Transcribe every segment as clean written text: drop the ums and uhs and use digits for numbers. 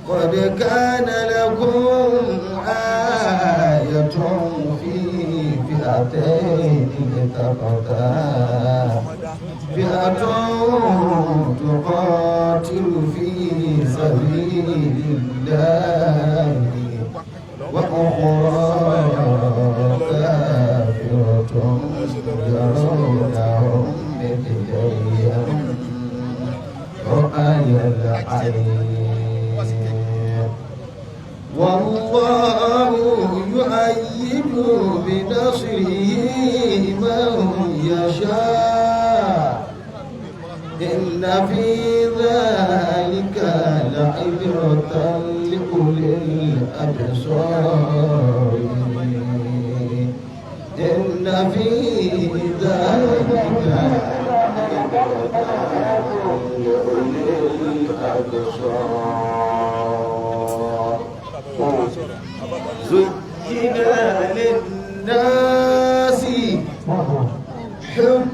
قد كان لكم آية في فئتين التقتا فئة تقاتل في سبيل الله وأخرى كافرة يرونهم مثليهم رأي العين والله يؤيد بنصره من يشاء إن في ذلك لعبرة لأولي الأبصار إن في ذلك لأولي الأبصار زين للناس حب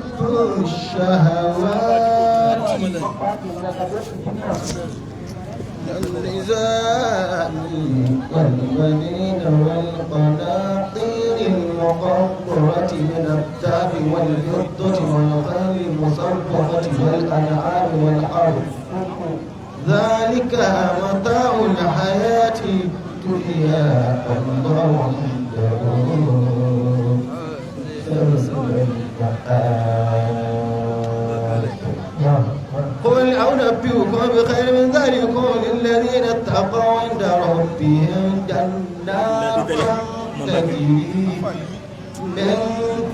الشهوات النساء والبنين والقناطير المقنطرة من الذهب والفضة والخيل المصففة والأنعام والحرث ذلك متاع الحياة الدنيا والله عنده قل أنبئكم بخير من ذلكم للذين اتقوا عند ربهم جنات تجري من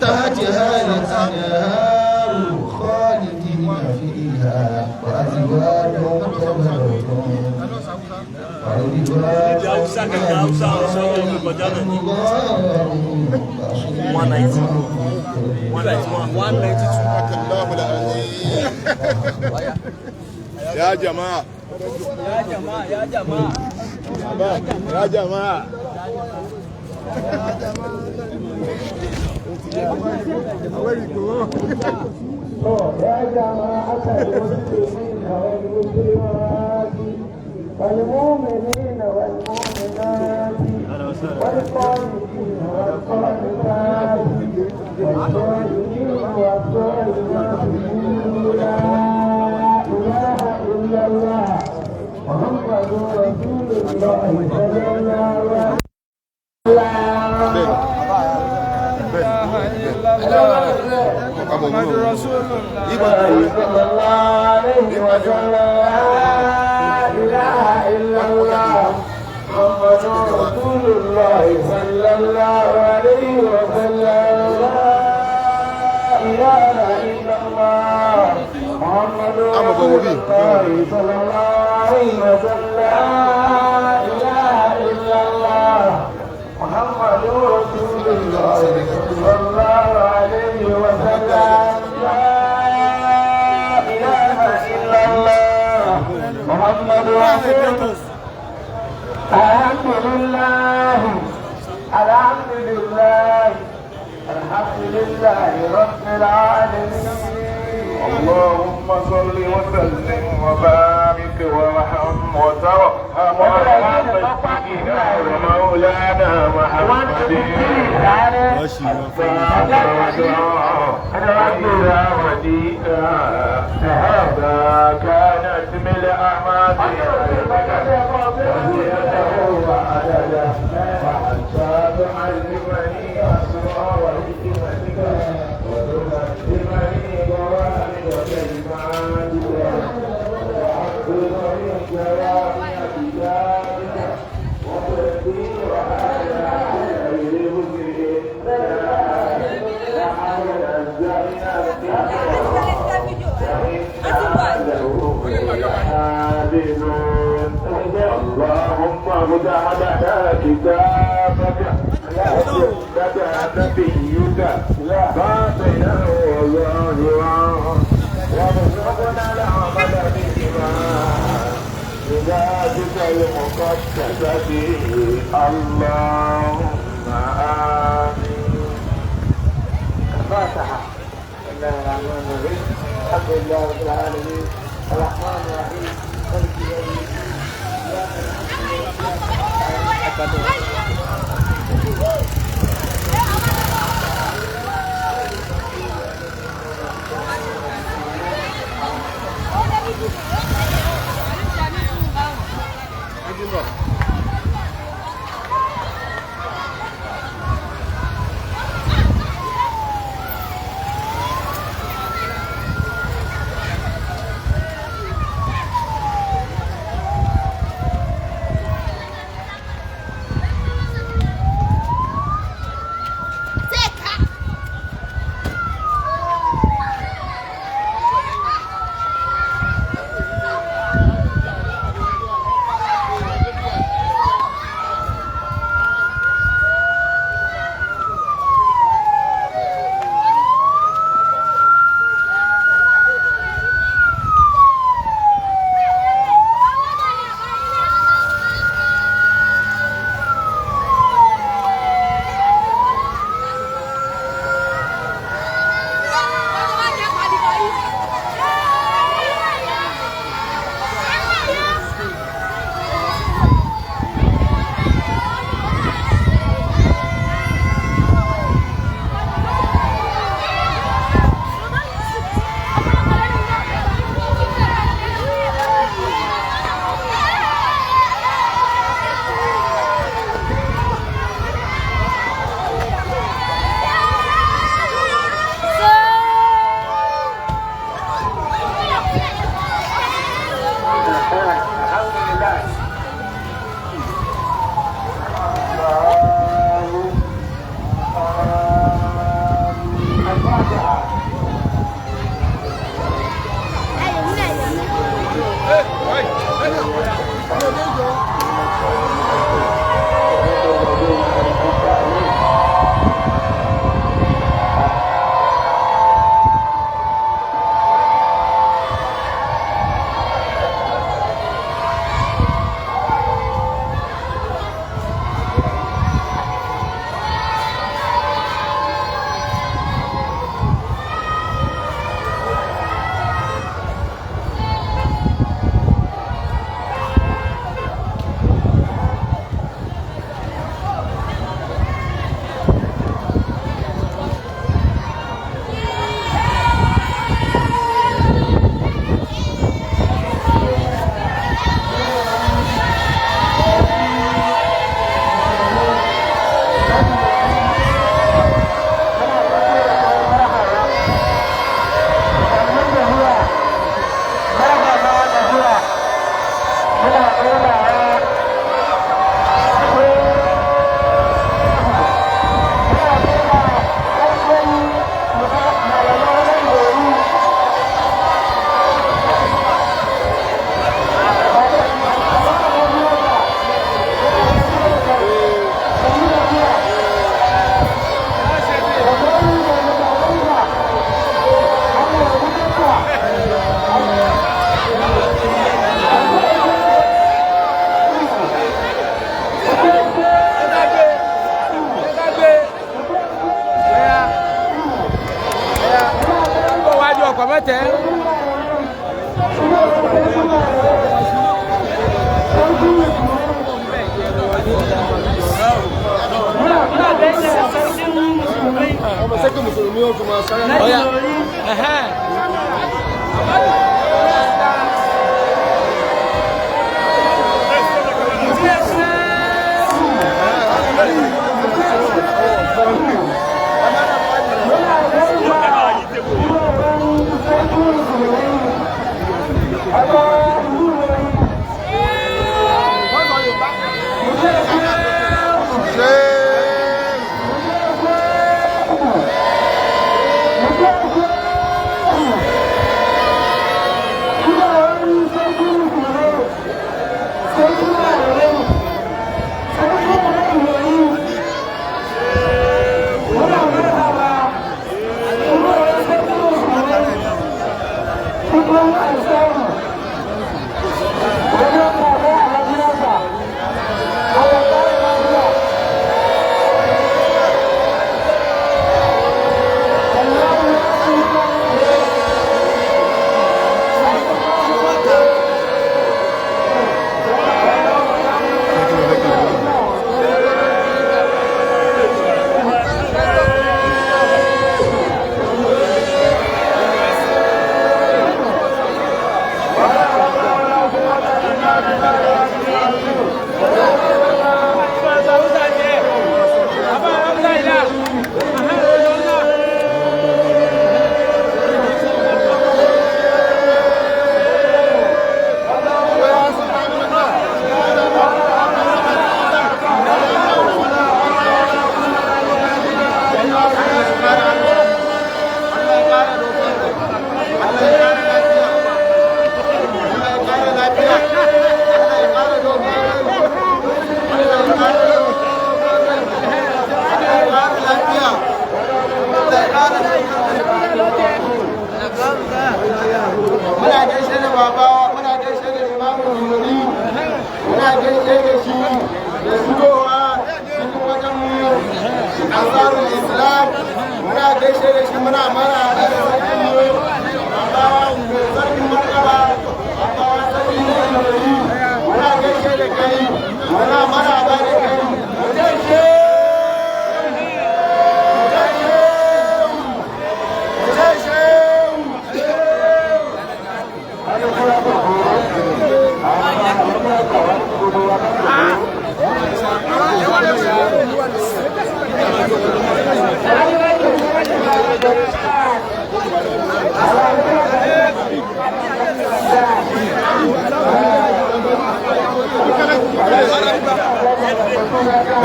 تحتها الأنهار خالدين فيها وأزواج مطهرة يا جماعة يا جماعة يا جماعة يا جماعة المسلمين والمسلمات والمؤمنين والمؤمنات والقانتين والقانتات والصالحين والصالحات لا إله إلا الله محمد رسول الله صلى الله عليه محمد رسول الله صلى الله عليه وسلم لا إله إلا الله محمد رسول الله صلى الله عليه وسلم لا إله إلا الله محمد رسول الله صلى الله عليه وسلم لا إله إلا الله محمد رسول الله صلى الله عليه وسلم لا إله إلا الله محمد رسول الله الحمد لله الحمد لله الحمد لله رب العالمين اللهم صل وسلم وبارك وارحم وترحم على سيدنا ومولانا محمد إذا ودينا هذا كانت من الأعمال وعددا وحتى تعلمني أسرار حكمتك وتكلمني ضوابط كلماتك وحفظني جوامع كتابك وتدبير على غير مسلم اللهم افتح لنا كتابك وسنة نبيك باطنا وظاهرا وارزقنا العمل بهما بذاتك المقدسة اللهم آمين. الفاتحة. بسم الله الرحمن الرحيم الحمد لله رب العالمين الرحمن الرحيم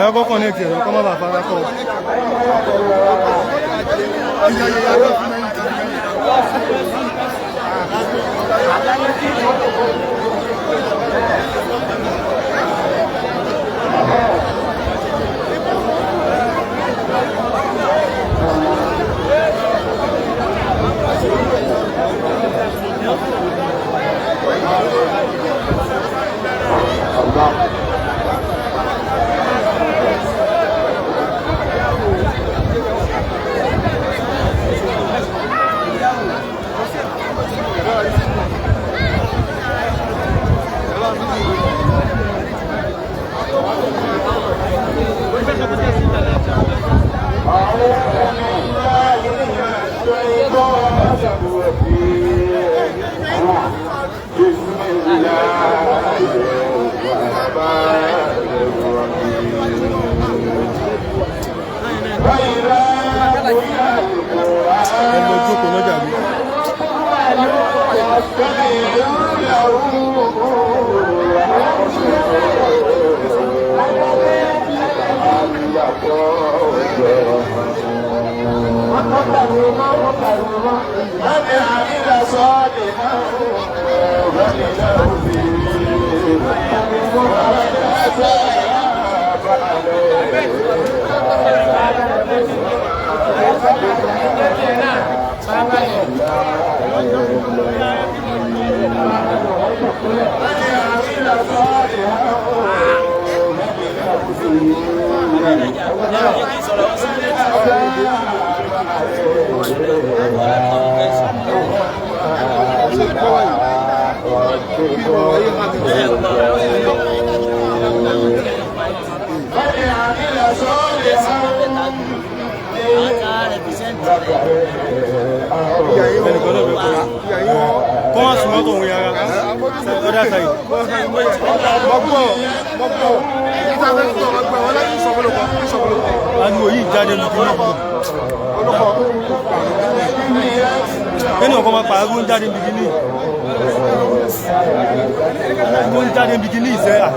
ẹ kọ́kọ́ ní ètò ẹ̀rọ kọ́ má bàa fara kọ́. Comment se monte on yara? Oda sai. Anu yi jáde lu kini. Eni o ko ma pa agun jáde bikini. Agun jáde bikini se ah.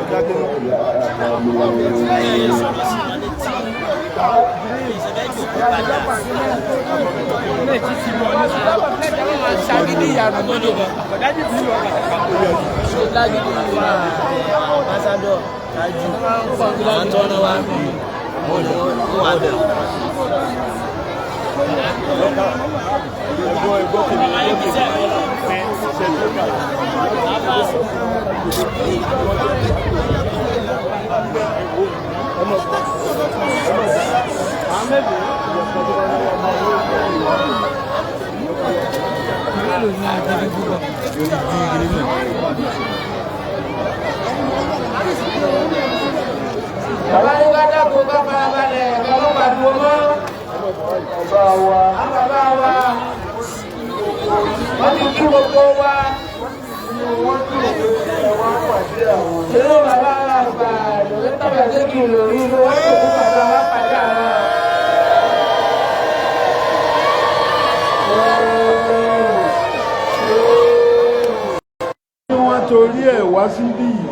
Torí ẹ̀ wá síbí yìí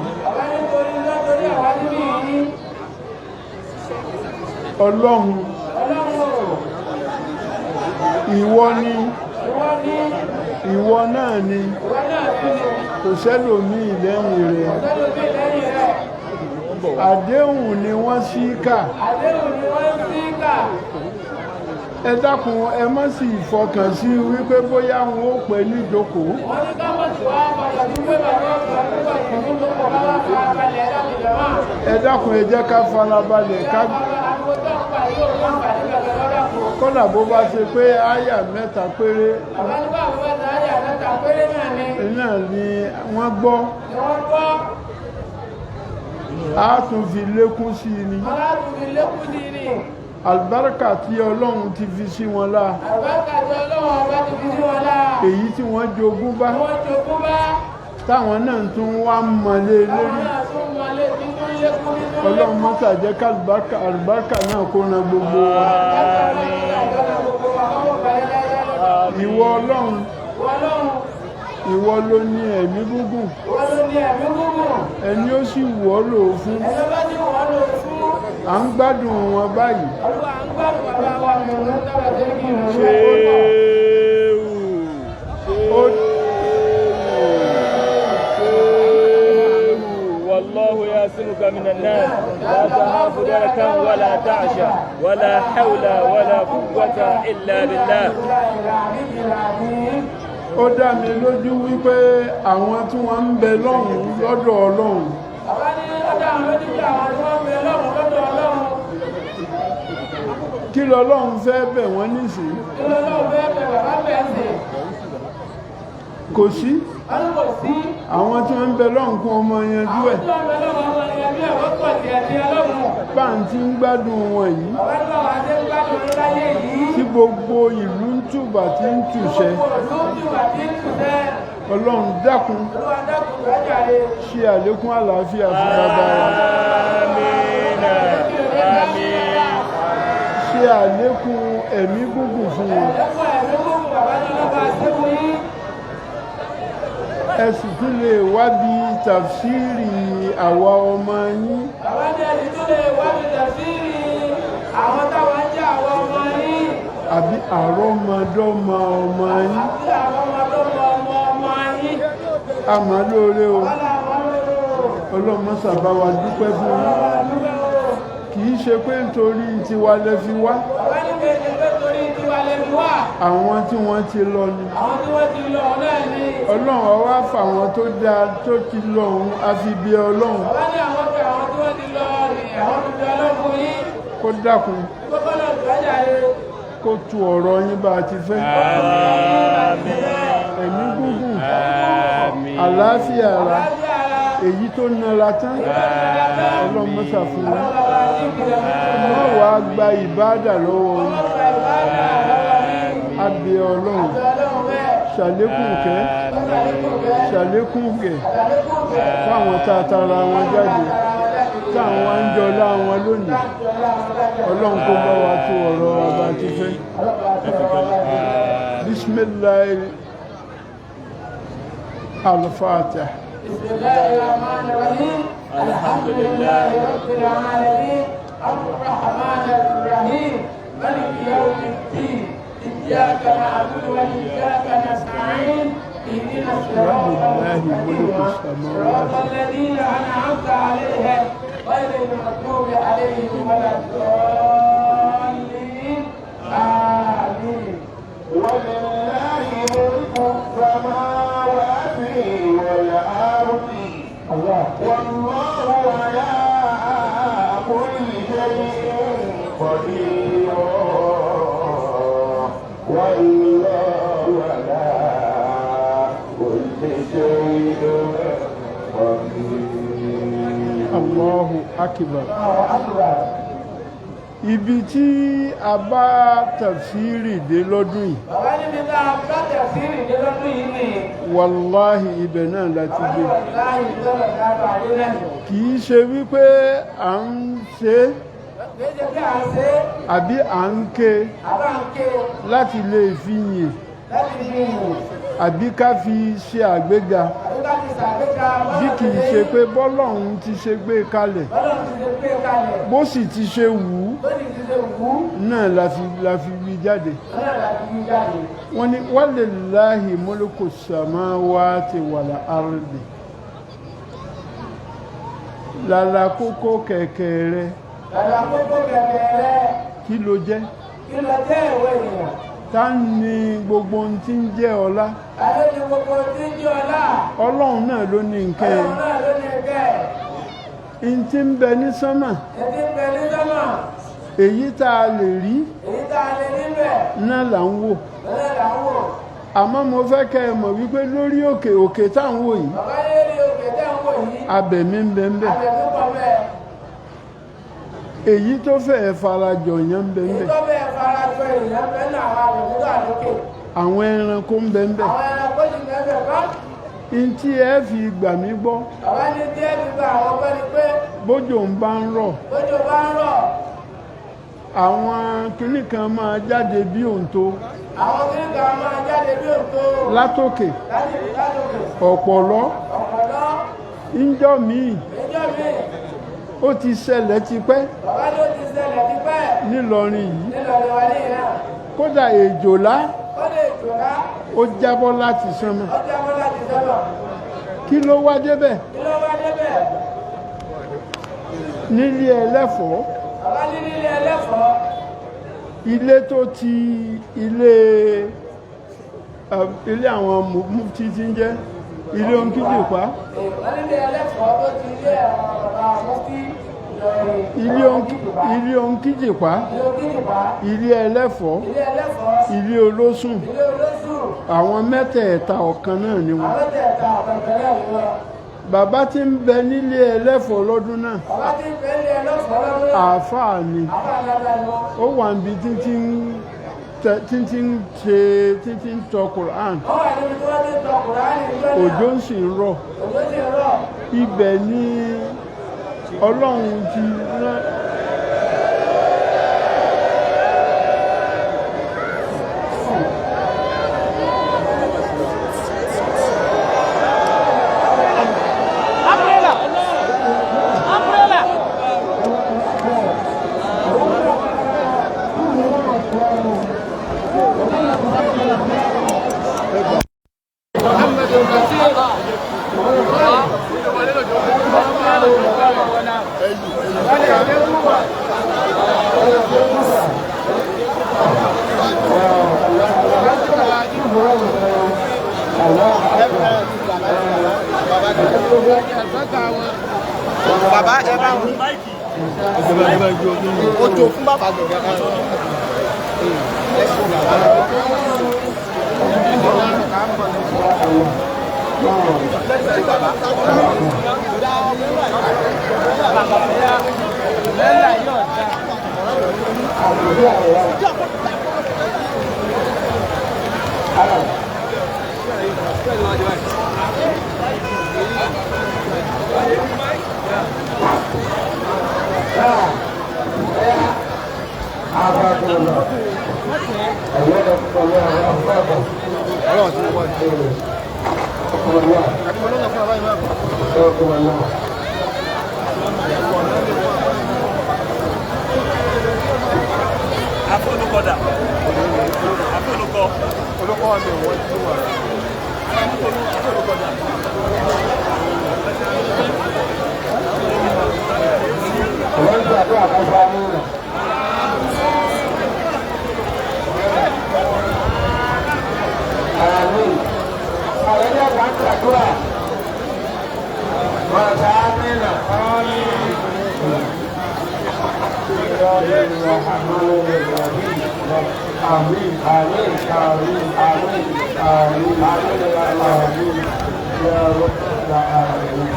Ọlọ́run ìwọ ni ìwọ náà ni kò sẹ́lòmíì lẹ́yìn rẹ̀ àdéhùn ni wọ́n ṣí kà ẹ dákun ẹ má sì fọkàn sí wípé bóyá wọn ó pè ní ìjókòó ẹ dákun ẹ jẹ́ ká farabalẹ̀ ká kọ́nà bó bá ṣe pé àyà mẹ́ta péré náà ni wọ́n gbọ́ a tún fi lékún sí ni àlùbáríkà tí Ọlọ́run ti fi sí wọn lá èyí tí wọ́n jogún bá táwọn náà tún wá mọ̀lé lórí Ọlọ́run mọ́sà jẹ́ ká àlùbáríkà náà kó ran gbogbo wa ìwọ Ọlọ́run ìwọ ló ní ẹ̀mí gúngùn ẹni ó sì wọ́ lò fún à ń gbádùn wọn báyìí والله يعصمك من الناس لا تخاف دركا ولا تعشى ولا حول ولا قوة إلا بالله. ó dá mi lójú wípé àwọn tí wọ́n ń bẹ lọ́hùn lọ́dọ̀ Ọlọ́run kí lọ́lọ́run fẹ́ bẹ̀ wọ́n nísìn kò sí àwọn tí wọ́n ń bẹ lọ́hùn kún ọmọ yanjú ẹ̀ bá ń tí ń gbádùn wọn yìí tí gbogbo ìlú ń tùbà tí ń tùṣẹ́ Ọlọ́run dákun ṣe àlékún àlàáfíà fún bàbá wa ṣe àlékún ẹ̀mí gúngùn fún wọn ẹ sì tún lè wábi tàfsírì àwa ọmọ yín àbí àrọ́mọdọ́mọ ọmọ yín àmọ́ lóore o ọlọ́mọ sábà wa dúpẹ́ fún yín kì í ṣe pé nítorí tiwa lẹ fi wá àwọn tí wọ́n ti lọ ni ọlọ́run ọwá fàwọn tó dáa tó ti lọ òun àfi bí ọlọ́run kó dákun kó tu ọ̀rọ̀ yín bá ti fẹ́ ẹ̀mí gúngùn àlàáfíà ara èyí tó nara tán ọlọ́mọ́sà fún wọn wọ́n wá gba ìbádà lọ́wọ́ wọn abẹ ọlọ́run ṣàlékún kẹ́ ṣàlékún kẹ́ fáwọn tààtàrà wọn jáde táwọn ń jọlá wọn lónìí ọlọ́run kó bá wa tó ọ̀rọ̀ ọba ti fẹ́ bismillahi al-Fatiha. بسم الله الرحمن الرحيم الحمد لله رب العالمين الرحمن الرحيم مالك يوم الدين إياك نعبد وإياك نستعين اهدنا الصراط المستقيم صراط الذين أنعمت عليهم غير المغضوب عليهم ولا الضالين آمين. ولله ملك السماوات والأرض والله على كل شيء قدير والله على كل شيء قدير. Allahu akbar. Ibi tí a bá tafsiri dé lọ́dún yìí. Bàbá níbi tá a bá tafsiri dé lọ́dún yìí ni. Wàláhì ibẹ̀ náà láti gbé. Wàláhì ìjọba ìdájọ́ ayé náà. Kì í ṣe wípé à ń ṣe Méjì bí à ń ṣe. Àbí à ń ké. Àbá ń ké. Láti lè fi yìn. Láti fi yìn. Àbí ká fi ṣe àgbéga. Àbí ká fi ṣàgbéga. Bí kì í ṣe pé bọ́lọ́run ti ṣe gbé kalẹ̀. Bọ́lọ́run ti ṣe gbé kalẹ̀. Bó sì ti ṣe wù ú. Bó sì ti ṣe wù ú. Náà la fi wí jáde. Náà la fi wí jáde. Wọ́n ní walillahi mulku samawati wal ardi. Lálá kókó kẹ̀kẹ́ rẹ̀. Lálá kókó kẹ̀kẹ́ rẹ̀. Kí ló jẹ́? Kí ló jẹ́ ìwé ènìyàn? Ta ni gbogbo ohun tí ń jẹ́ ọlá? Ta ló ní gbogbo ohun tí ń jẹ́ ọlá? Ọlọ́run náà ló ní nǹkan ẹ̀. Ọlọ́run náà ló ní nǹkan ẹ̀. Ihun tí ń bẹ ní sánmà. Èyí ń bẹ ní sánmà. Èyí tá a lè rí. Èyí tá a lè rí bẹ̀. Náà là ń wò. Náà là ń wò. Àmọ́ mo fẹ́ kẹ́ ẹ mọ̀ wípé lórí òkè tá à ń wò yìí. Bàbá lérí òkè tá à ń wò yìí. Abẹ̀mí ń bẹ ń bẹ. Abẹ̀mí pọ̀ bẹ́ẹ̀. Èyí tó fẹ́ farajọ yẹn ń bẹ ń bẹ. Èyí tó fẹ́ farajọ èèyàn bẹ́ẹ̀ náà àwọn àbẹ̀mí wà lókè. Àwọn ẹranko ń bẹ ń bẹ. Àwọn ẹranko sì ń bẹ kọ́. Ihun tí ẹ fi gbà mí gbọ́. Bàbá ní tí ẹ fi gba àwọn ọgbẹ́ ni pé. Bójò ń bá ń rọ̀. Bójò bá ń rọ̀. Àwọn kinní kan máa jáde bí òǹtó. Àwọn kinní kan máa jáde bí òǹtó. Látòkè. Látòkè. Ọ̀pọ̀lọ́. Ọ̀pọ̀lọ́. ńjọ́ míì ìjọ mi ó ti ṣẹlẹ̀ tipẹ́ bàbá ló ti ṣẹlẹ̀ tipẹ́ nílọrin yìí nílọrin wa ní ìhà kódà èjòlá ó lè jòlá ó jábọ́ láti sánmọ̀ ọjà mọ́ láti sọ́nà kí ló wá débẹ̀ kí ló wá débẹ̀ nílé ẹlẹ́fọ̀ọ́ bàbá ní nílé ẹlẹ́fọ̀ọ́ ilé tó ti ilé àwọn mufti tí ń jẹ́ ilé onkíjìpá wọ́n nílé ẹlẹ́fọ̀ọ́ tó ti ilé àwọn bàbá mufti ilé onkíjìpá ilé òkìjìpá ilé ẹlẹ́fọ̀ọ́ ilé ẹlẹ́fọ̀ọ́ ilé olóṣùn ilé olóṣù àwọn mẹ́tẹ̀ẹ̀ta ọ̀kan náà ni wọ́n àwọn tẹ̀ta àpẹẹrẹ ìwọ bàbá tí ń bẹ nílé ẹlẹ́fọ̀ọ́ lọ́dún náà bàbá tí ń bẹ nílé ẹlẹ́fọ̀ọ́ lọ́dún náà àáfàá ni àbá àdáda ni wọ́n ó wà níbi títí ń tọ Quran wọ́n wà níbi tí wọ́n ti tọ Kùránì ìjọ náà òjò ń sì ń rọ̀ òjò sì rọ̀ ibẹ̀ ni Ọlọ́run ti rán bàbá ẹ bá wọn ojú fún bàbá Afọlùkọ́dà. Afọlùkọ́. Olùkọ́ mi wọ́n ti wà. Afọlùkọ́dà. Wọ́n ti àdúrà fún Fáwọn náà. Àmín. Àwọn ẹgbẹ́ kan ń ṣàdúrà. Wọ́n ta àmín náà. Àmín, àmín, àmín, àmín, àmín, àmín, ya Rabbal alamin.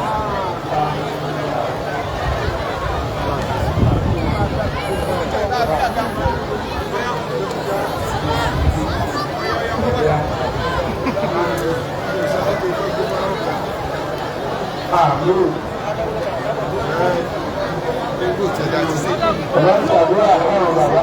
Àmín. Ọlọ́run ṣàdúrà fún bàbá.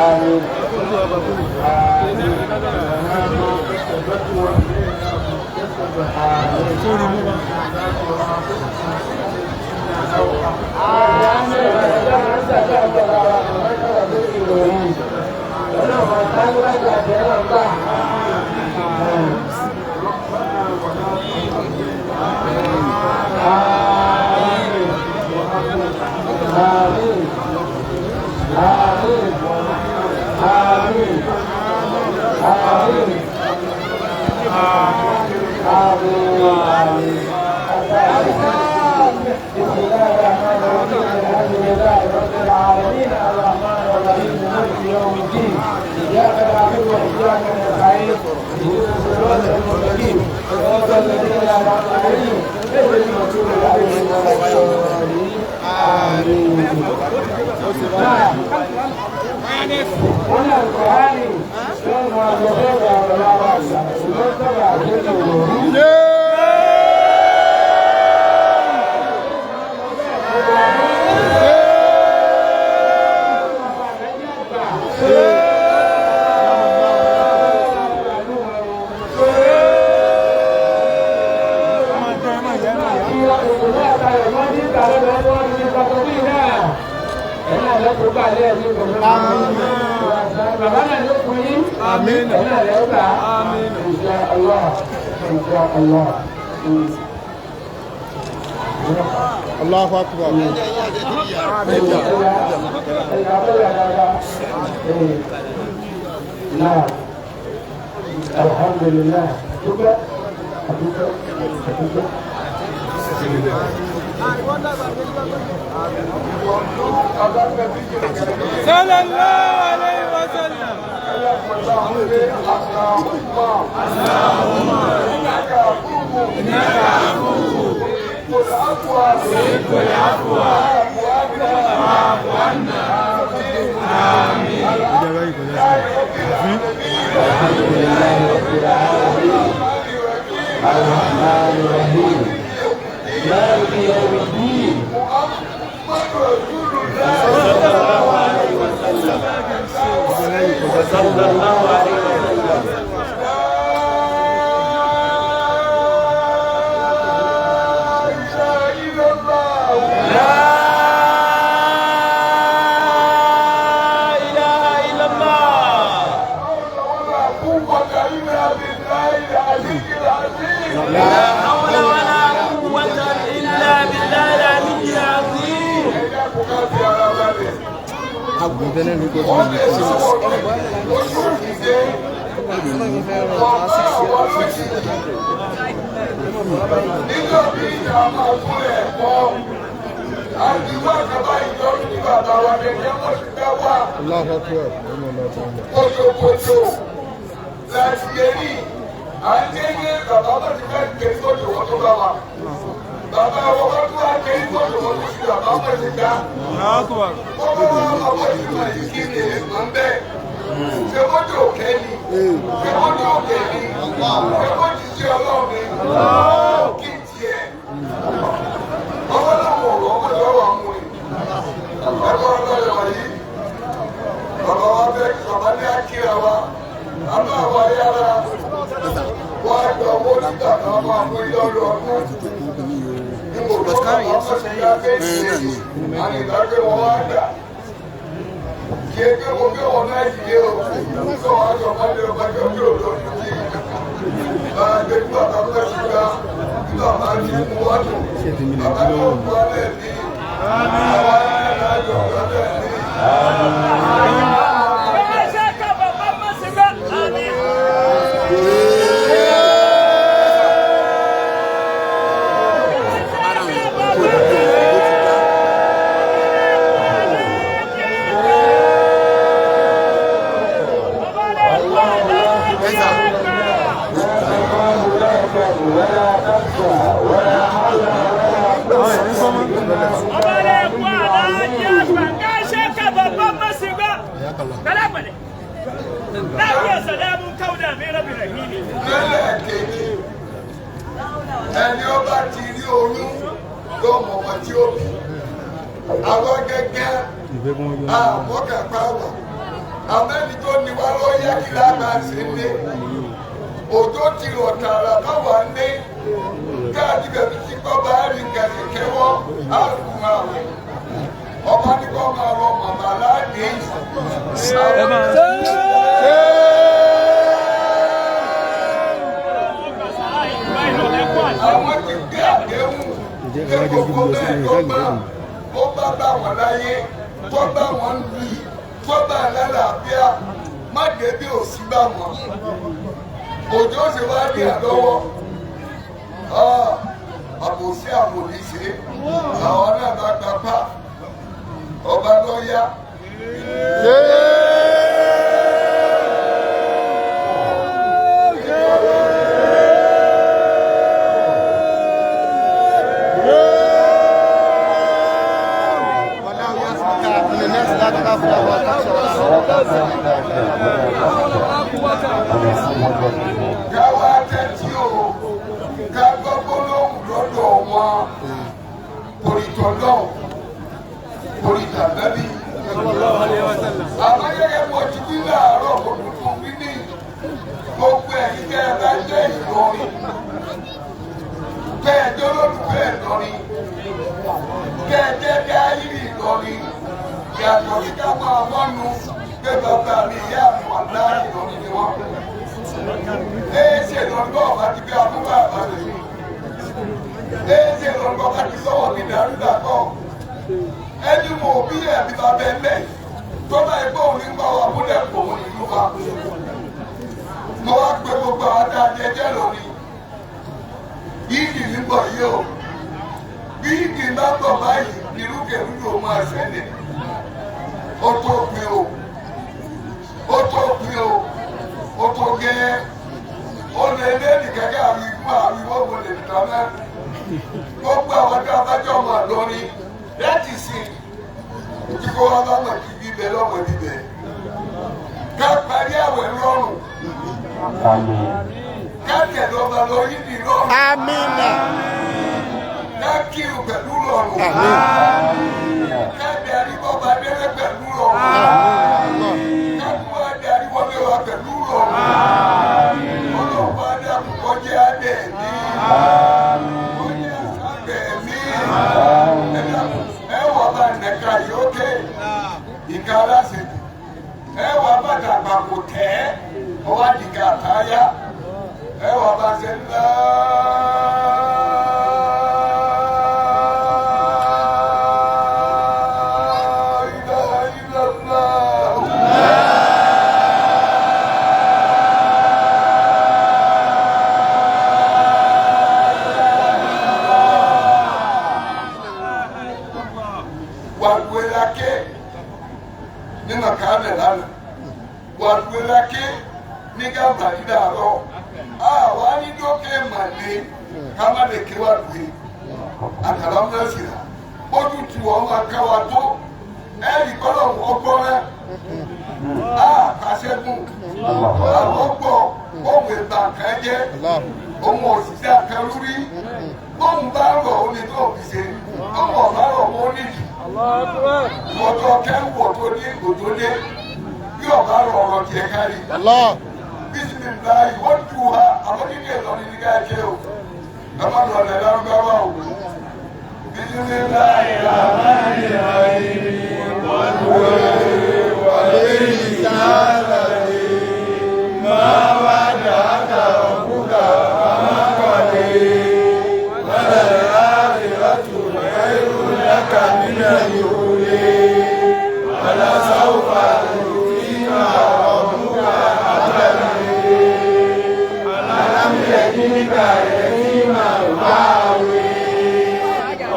Àmín. Amin. Amin. Insyaallah. Insyaallah. Allahu Akbar. Nah. Alhamdulillah. Juga. Sallallahu alaihi wasallam. مالك يوم الدين صلى الله عليه وسلم ẹni ọba ti rí oyún ló mọ̀ wọ́n tí ó bí àwọn gẹ́gẹ́ àmọ́kàpá wà àmẹ́ni tó ní wá ló yẹ kí lágbà sí ní òjò ti rọ̀ tààrà báwa ní káàdì bẹ̀rù tí kò bá rí kẹ̀kẹ́ wọ́n àrùn àwẹ̀ ọba ní kò máa rọ màmá láàdé àwọn ti gbé àdéhùn pé gbogbo bẹ́ẹ̀ tó bá bá wọn láyé tó bá wọn lù í tó bá lálàáfíà má débi òsì bá wọn òjò ṣe wá ní àlọ́wọ́ àbòsí àmòlíṣe àwọn náà bá gbapá ọba lọ́yà. لا تخاف لا تخشى ولا káwá tẹ́tí o ká gbọ́ gbólóhùn lọ́dọ̀ wọn politọ́lọ́hùn politàbẹ́bí. àmọ́ gẹ́gẹ́ bó ti wí láàárọ̀ mo tuntun wí ní gbogbo ẹ̀yìn kẹ́ ẹ bá jẹ́ Ìlọrin kẹ́ ẹ jẹ́ olólùfẹ́ Ìlọrin kẹ́ ẹ jẹ́ dáírì Ìlọrin yàtọ̀ sí ká máa mọ́nu pé bàbá mi ìyá mi wà láàrin Ìlọrin ni wọ́n. ṣe Ìlọrin bọ́ọ̀ bá ti gbé abúlé àbálẹ̀ ṣe Ìlọrin bọ́ọ̀ bá ti sọ̀wọ́ mi dàrú dàkọ́ ẹni mo bí ẹ̀mí bàbá ẹ̀ lẹ̀ tó bá ẹgbẹ́ òní ń bá wa abúlé pò wọ́n ìlú wa. mo wá pé gbogbo àwọn dáadé ẹjẹ́ lórí yíyí ń bọ̀ yìí o bí yíyí bá bọ̀ báyìí irúkèrúdò máa ṣẹlẹ̀ ó tó pin o ó tó pin o ó tó gẹ́ ó lè léèdì gẹ́gẹ́ àríwó mo lè tọ́ mẹ́ gbogbo àwọn tó abájọ́ ọmọ lórí láti sìn tí kò wá bá mọ̀ kí bíbẹ lọ́mọ bíbẹ ká parí àwẹ̀ rọrùn ká tẹ̀lé ọba lọ yín ní rọrùn. Amínà. Ká kírun pẹ̀lú rọrùn. Ká darí bọ́ba délé pẹ̀lú rọrùn. Ká tún wá darí wọlé wa pẹ̀lú rọrùn. Ọlọ́pàá adé àkùkọ jẹ́ adé mi. Ọjọ́ àgbẹ̀ mi. Ẹ wà bá nẹ̀ka yókè. Ìka aláṣẹ́jù. Ẹ wà bàtà àgbàkò tẹ́. Ọwọ́ àdìgà àtàyà. Ẹ wà bá ṣe ńlá. Wàlúwẹ̀láké ní màkàmẹ́ lánàá wàlúwẹ̀láké ní gàmbàdì dàrọ́ àwa ní dókè màlẹ́ kámálè kéwàlúwẹ̀ àtàlámúlẹ́sìrà bójú tu wọn máa káwa tó ẹ̀rí kọ́lọ̀ ọgbọ́n rẹ̀ kàṣẹ́gun àwọn gbọ́ ohun ìgbà kan jẹ́ ohun òṣìṣẹ́ àkẹrúrí ohun bá rọ̀ ó ní tó fi ṣe ohun ọ̀bá rọ̀ ó nídìí. Ọjọ́ kẹ́wọ̀ tó ní òjò dé bí ọ̀gá rọ̀ ọ̀rọ̀ tiẹ̀ kárí. Bísímìláì wọ́n ju ha àwọn nílé Ìlọrin ní káàkiri o. Ẹ má lọ lẹ̀ lárúbáwá o. Bísímìláì ràmánì ràhìm wọ́n wọlé ìsáàlàyé máa wá dáadáa ọ̀kúkà máa kọ̀lé wọ́n lè rárí rọ́tù ẹ̀rù lẹ́kà nínú ìwúlé wọ́n sáwùfà ìrìnà ọ̀múkà àbẹ̀rẹ̀ alámìlẹ̀ kíníkà ẹ̀kíma wáwé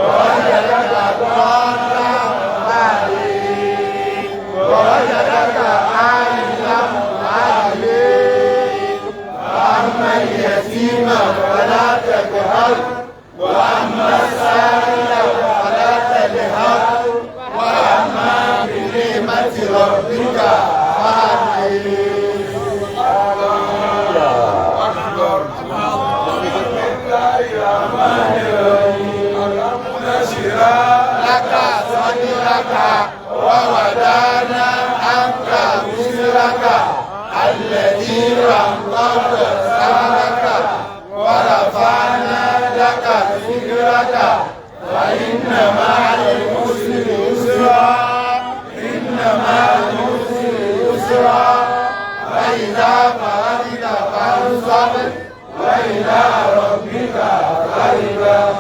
ọ̀rọ̀ jẹ́dàkà tọ́lá wáwé ọ̀rọ̀ jẹ́dàkà áìlámù wáwé àmà ìyẹ̀síma wọlá tẹ̀kọ̀ hàrù وأما السائل فلا تنهر وأما بنعمة ربك فحدث. الله أكبر. بسم الله الرحمن الرحيم. ألم نشرح لك صدرك ووضعنا عنك وزرك الذي أنقض ظهرك ورفعنا لك ذكرك فإن مع العسر يسرا إن مع العسر يسرا فإذا فرغت فانصب وإلى ربك فارغب.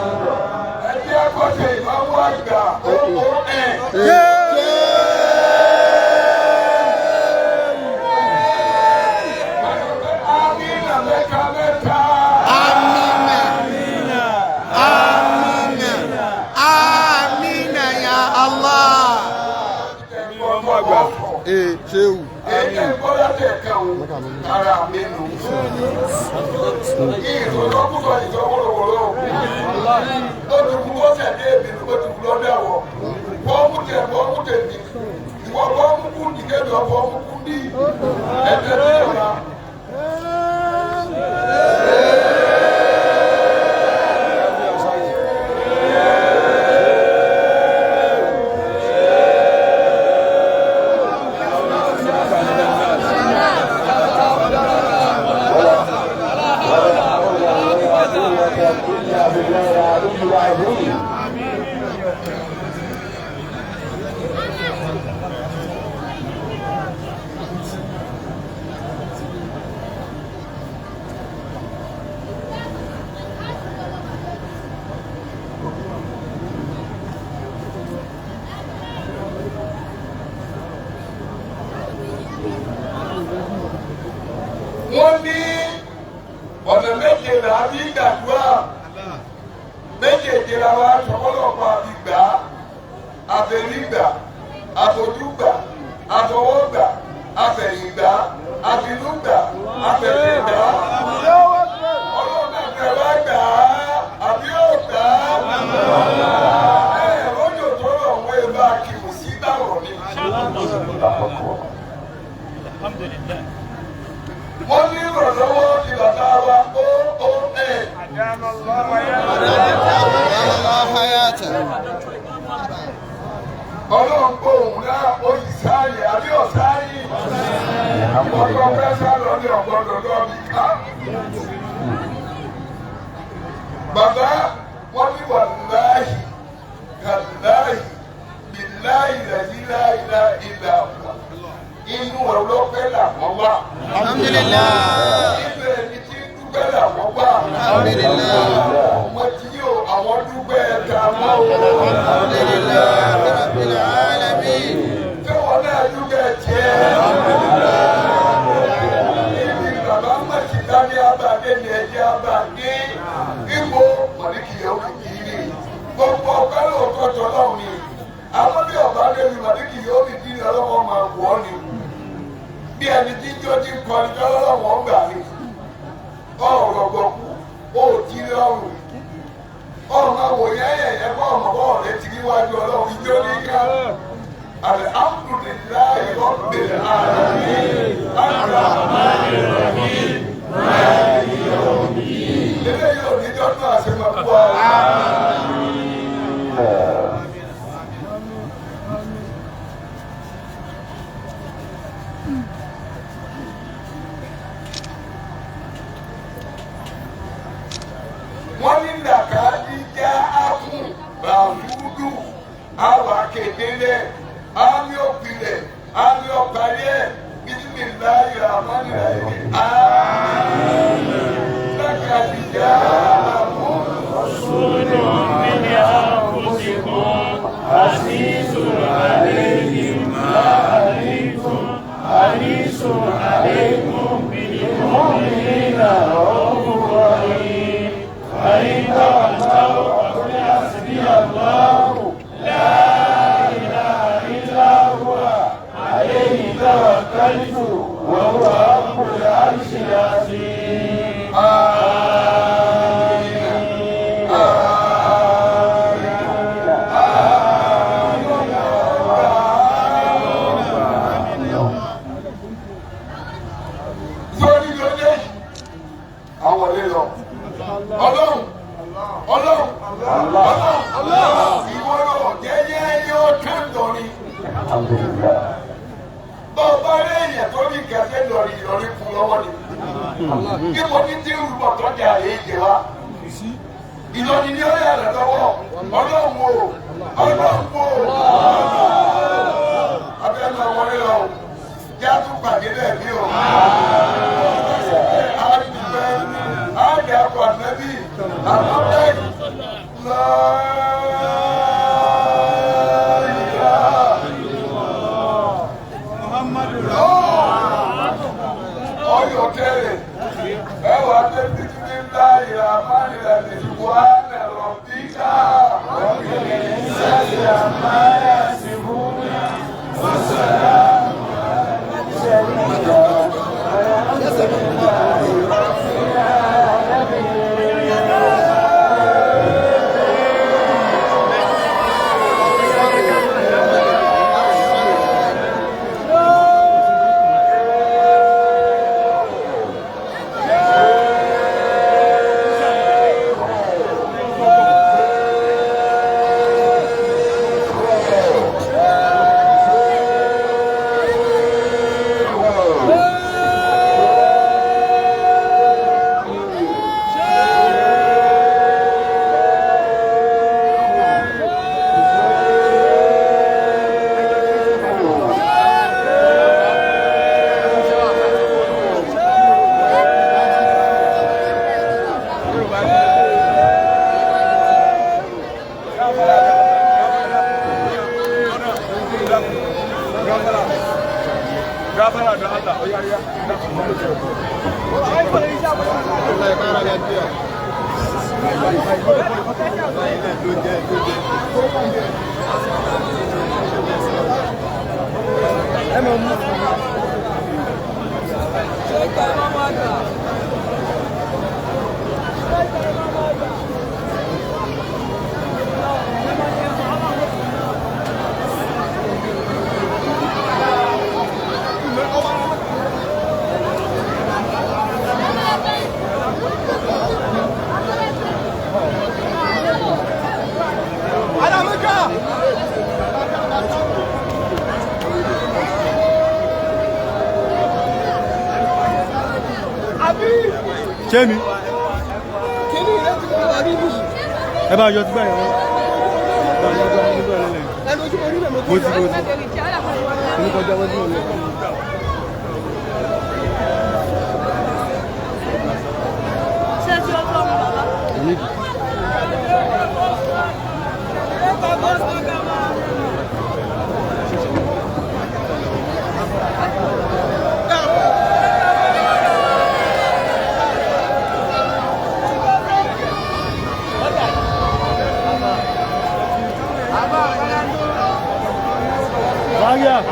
Ṣéwù. Ẹ̀jẹ̀ bọ́lá tẹ̀ kàn ara mi nù. Kí ìrọ̀lọ́kùnrin ìjọwọ́lọ́wọ́lọ́. Ó ti kú bọ́sẹ̀ dé èmi ní ó ti kú lọ́dẹ̀ wọ̀. Bọ́ọ̀mù tẹ̀ mí. Ìwọ bọ́ọ̀mù kú nìkejì ọ̀ bọ́ọ̀mù kú ní. Ẹ̀jẹ̀ ní ìjọba. làbí gbàdúrà méjèèjì la wa sọ̀kọ́lọ́pọ̀ àbígbà àfẹ̀rígbà àfojúgbà àfọwọ́gbà àfẹ̀yìngbà àfinúgbà àfẹ̀yìngbà ọlọ́run ẹ̀fẹ̀ wá gbà á àbí ó gbà á lójó tó rọ̀ wọ́n ẹ̀ bá kìwù sí báwọ̀ ni. wọ́n ní ìrànlọ́wọ́ ìlànà wa ọlọ́run kó òun náà ó yìí sáàyè àbí ọ̀sáàyè ọ̀pọ̀ fẹ́sà lọ́ní ọ̀gbọ́dọ̀ lọ́bì ká. bàbá wọ́n ní wà láàyè kàláyè bìláyè lẹ́yìnláyìnlá ìlà inú ọlọ́pẹ́ làwọn wà. ibẹ̀ ni tí ń dúpẹ́ làwọn wà. ọmọ tí yóò àwọn dúpẹ́ ẹ̀ka mọ́ o. Fẹ́wọ̀n náà dúpẹ́ tiẹ̀. Ibi bàbá Màṣíkà ní abàdé ni ẹ̀jẹ̀ abàdé. Ipò Màlíkì yẹn ó kì í rí. Gbogbo ọ̀gá lóòótọ́ tọ́lọ́run ni. Àwọn bí ọ̀bá débi Màlíkì yóò fi dín ọlọ́wọ́ máa wọ̀ ọ́ ni. Bí ẹni tí ń jó ti ń kọrin tọ́lọ́wọ́ gbà ní. Ọ̀rọ̀ gbọ̀kú, ó ti rí ọrùn. Ọ̀run àwòyẹ ẹ̀yẹ kọ́ ọmọ bọ́ọ̀ rẹ ti níwájú ọlọ́run ijó ní ká. Alhamdulillahi Rabbil alamin. Ar-Rahmanir Rahim. Maliki yawmiddin. Ilé yóò ní dọ́tún àṣemọ̀kú wa. Wọ́n ní làkàdí já ákùn bàmúdù àwọn akédélé àmì òpìlẹ̀ àmì ọ̀pàdé bíbí láyé àmọ́nìyàn làkàdí já ákùn. رسول من أنفسكم عزيز عليهم ما عنتم حريص عليكم بالمؤمنين رؤوف رحيم فإن تولوا فقل حسبي الله لا إله إلا هو عليه توكلت وهو رب العرش العظيم. Bọ́ọ̀bá rẹ̀ èèyàn tó ní gàdé lọ́rí fún lọ́wọ́ ni. Ibo ní tí rúbọ̀ tó jà èjè wa. Ìlọrin ni ó yàrá lọ́wọ́. Ọlọ́run o. Abẹ́nu ọmọdé lọ. Jẹ́ àtúpàdé lẹ́ẹ̀mí o. Àdìbẹ́ àdìàpọ̀ ànẹ́bí. Àlọ́bẹ̀ ọyọ̀kẹ́rẹ̀ ẹwà tẹ́tí ní láyé àmàlẹ́ ìwà ẹ̀rọ bíkà ọ̀gbìn sẹ́yìn àmàlẹ́ ìwúni ọ̀sẹ̀ Jamie. Ẹ bá yọ ti báyìí wọn. Mo ti. Mo kọjá wọ́n dúró lọ. Ṣé tí ó tọ́ mu bàbá? Vaya.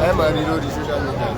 ẹ máa rí lórí social media.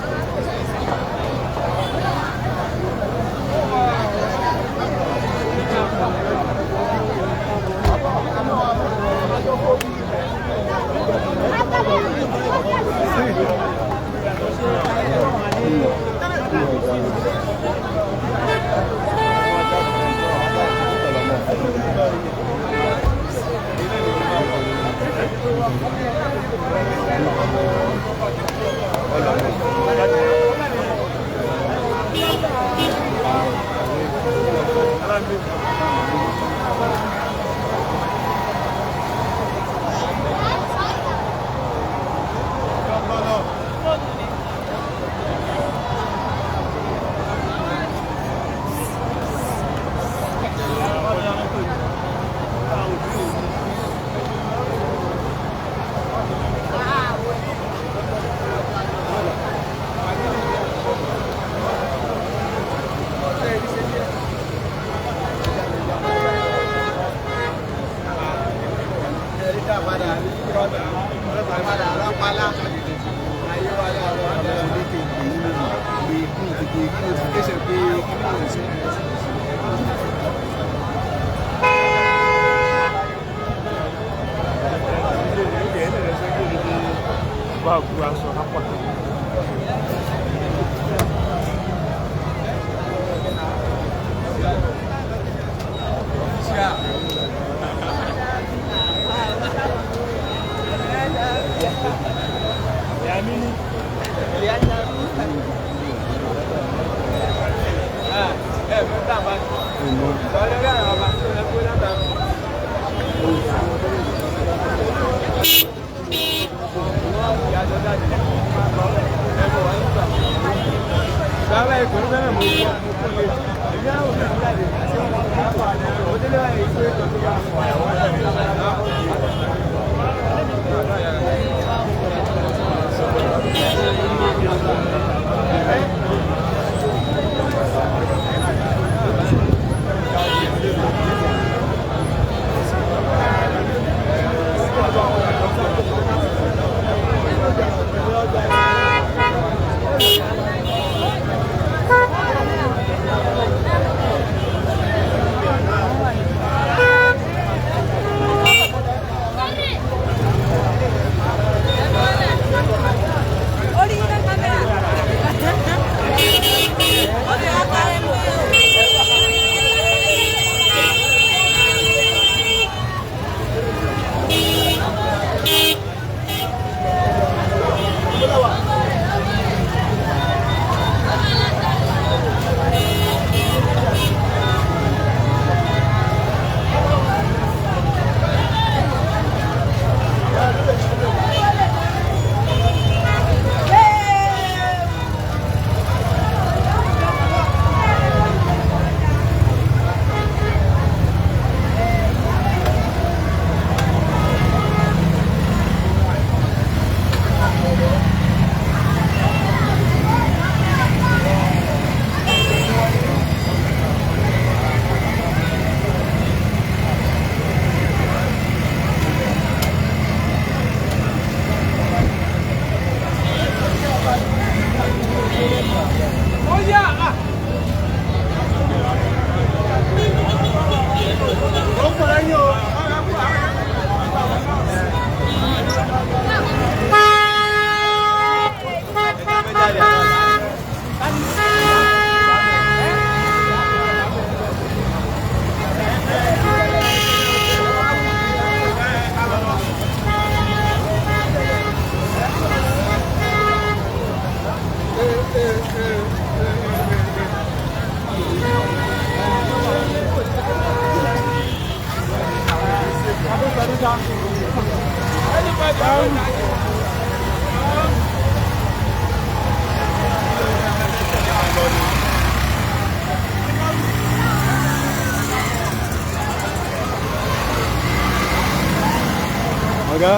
ọ̀gá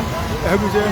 ẹ̀kúṣẹ́.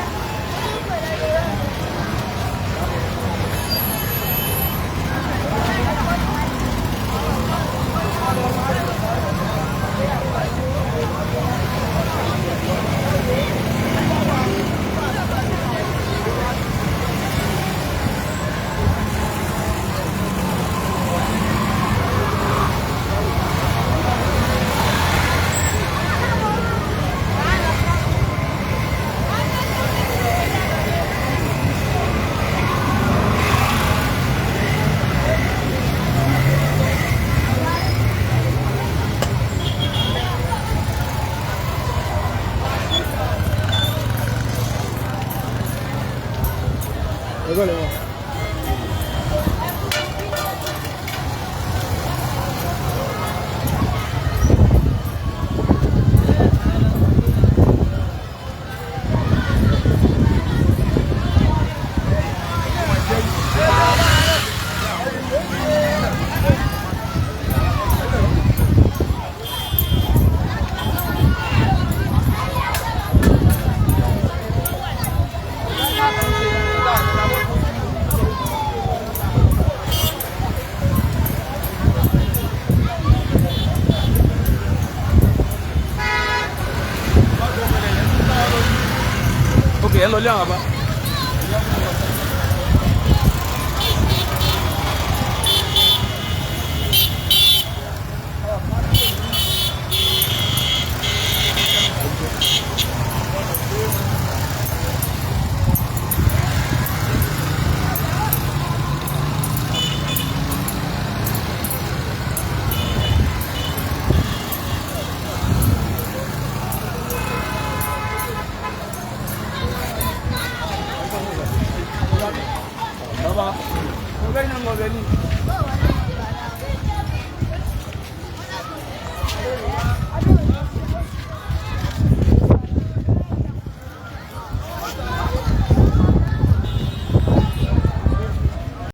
ẹ lọ lé àwọn bá. Baba, mo fẹ́ yan lọ bẹ ní.